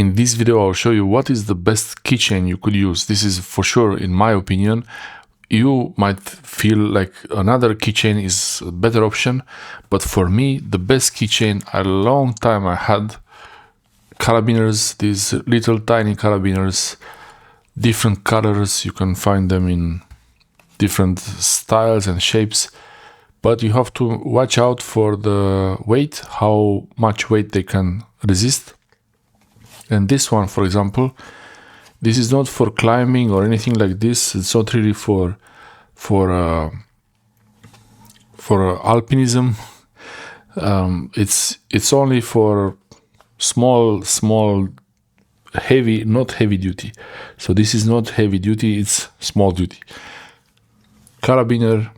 In this video I'll show you what is the best keychain you could use. This is for sure, in my opinion. You might feel like another keychain is a better option, but for me the best keychain a long time I had carabiners, these little tiny carabiners, different colors. You can find them in different styles and shapes, but you have to watch out for the weight, how much weight they can resist. And this one, for example, this is not for climbing or anything like this. It's not really for alpinism. It's only for small heavy, not heavy duty. So this is not heavy duty, it's small duty. Carabiner.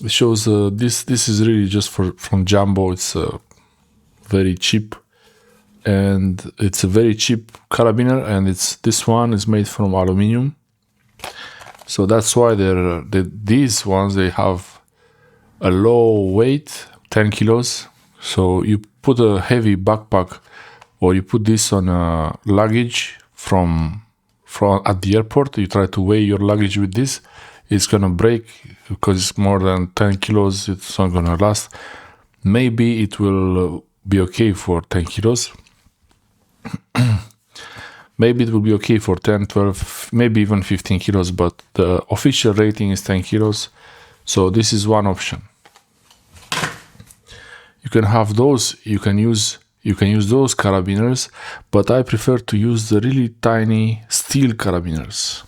It shows this is really just from Jumbo. It's very cheap, and it's a very cheap carabiner, and this one is made from aluminum. So that's why these ones, they have a low weight, 10 kilos. So you put a heavy backpack, or you put this on a luggage from at the airport. You try to weigh your luggage with this. It's gonna break because it's more than 10 kilos. It's not gonna last. Maybe it will be okay for 10 kilos. Maybe it will be okay for 10, 12, maybe even 15 kilos, but the official rating is 10 kilos. So this is one option. You can have those, you can use those carabiners, but I prefer to use the really tiny steel carabiners.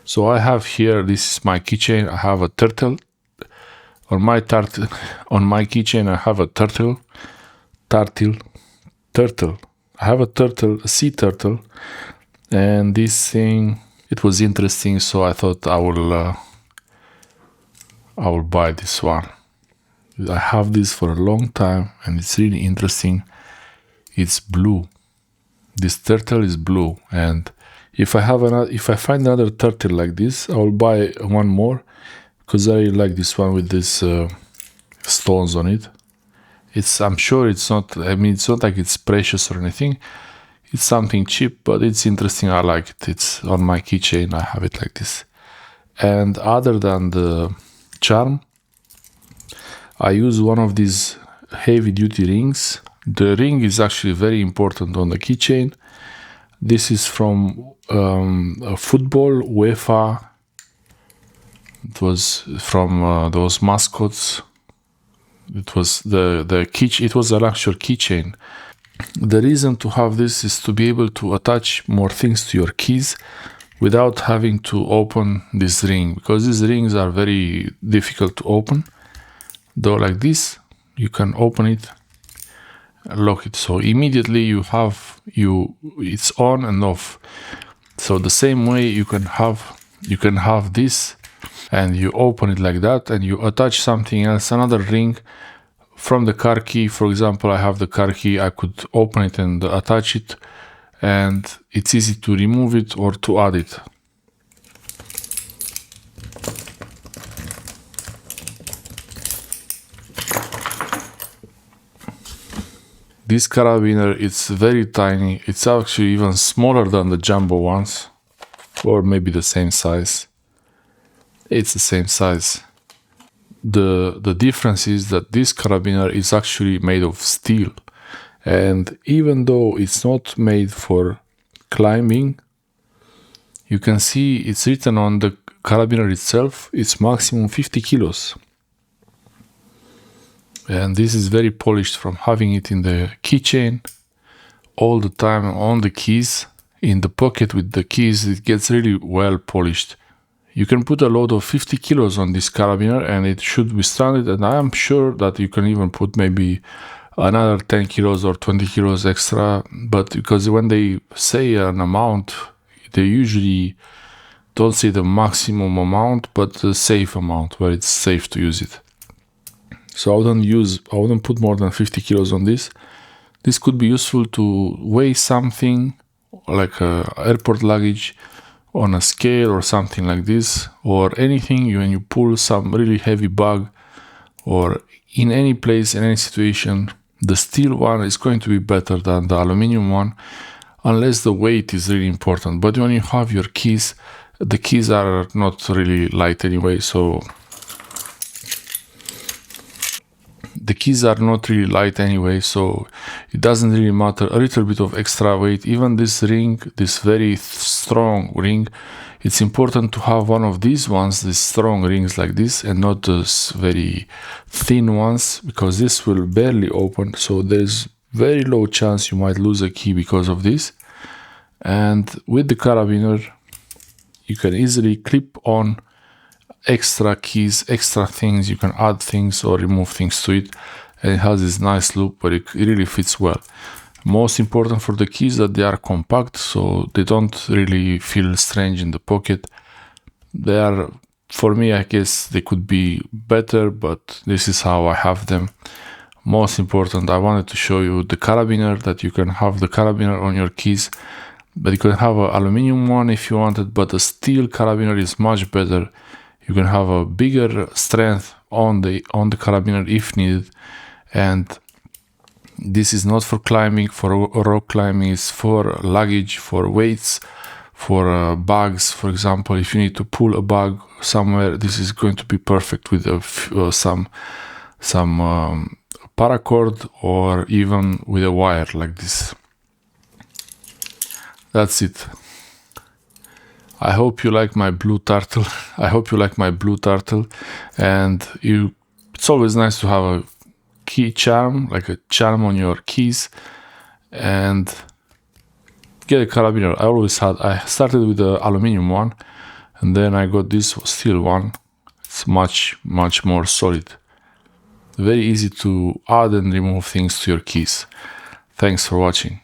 So I have here, this is my keychain. I have a turtle on my keychain. I have a turtle. I have a turtle, a sea turtle, and this thing, it was interesting, so I thought I will buy this one. I have this for a long time, and it's really interesting. It's blue. This turtle is blue, and if I find another turtle like this, I will buy one more, because I like this one with these stones on it. I'm sure it's not, I mean, it's not like it's precious or anything. It's something cheap, but it's interesting. I like it. It's on my keychain. I have it like this. And other than the charm, I use one of these heavy duty rings. The ring is actually very important on the keychain. This is from a football, UEFA. It was from those mascots. It was it was an actual keychain. The reason to have this is to be able to attach more things to your keys without having to open this ring, because these rings are very difficult to open. Though like this, you can open it, lock it. So immediately it's on and off. So the same way you can have this, and you open it like that, and you attach something else, another ring from the car key. For example, I have the car key. I could open it and attach it, and it's easy to remove it or to add it. This carabiner, it's very tiny. It's actually even smaller than the Jumbo ones, or maybe the same size. It's the same size. The difference is that this carabiner is actually made of steel, and even though it's not made for climbing, you can see it's written on the carabiner itself, it's maximum 50 kilos. And this is very polished from having it in the keychain all the time, on the keys, in the pocket with the keys. It gets really well polished. You can put a load of 50 kilos on this carabiner and it should withstand it, and I am sure that you can even put maybe another 10 kilos or 20 kilos extra, but because when they say an amount, they usually don't say the maximum amount, but the safe amount, where it's safe to use it. So I wouldn't put more than 50 kilos on this. This could be useful to weigh something like airport luggage on a scale or something like this, or anything when you pull some really heavy bag, or in any place, in any situation, The steel one is going to be better than the aluminum one, unless the weight is really important. But when you have your keys, the keys are not really light anyway, so it doesn't really matter. A little bit of extra weight, even this ring, this very strong ring, it's important to have one of these ones, these strong rings like this, and not those very thin ones, because this will barely open, so there's very low chance you might lose a key because of this. And with the carabiner, you can easily clip on extra keys, extra things. You can add things or remove things to it, and it has this nice loop, but it really fits well. Most important for the keys that they are compact, so they don't really feel strange in the pocket. They are, for me, I guess they could be better, but this is how I have them. Most important, I wanted to show you the carabiner, that you can have the carabiner on your keys, but you can have an aluminum one if you wanted, but the steel carabiner is much better. You can have a bigger strength on the carabiner if needed, and this is not for climbing, for rock climbing. It's for luggage, for weights, for bags. For example, if you need to pull a bag somewhere, this is going to be perfect with some paracord, or even with a wire like this. That's it. I hope you like my blue turtle. And it's always nice to have a key charm, like a charm on your keys, and get a carabiner. I started with the aluminum one, and then I got this steel one. It's much more solid. Very easy to add and remove things to your keys. Thanks for watching.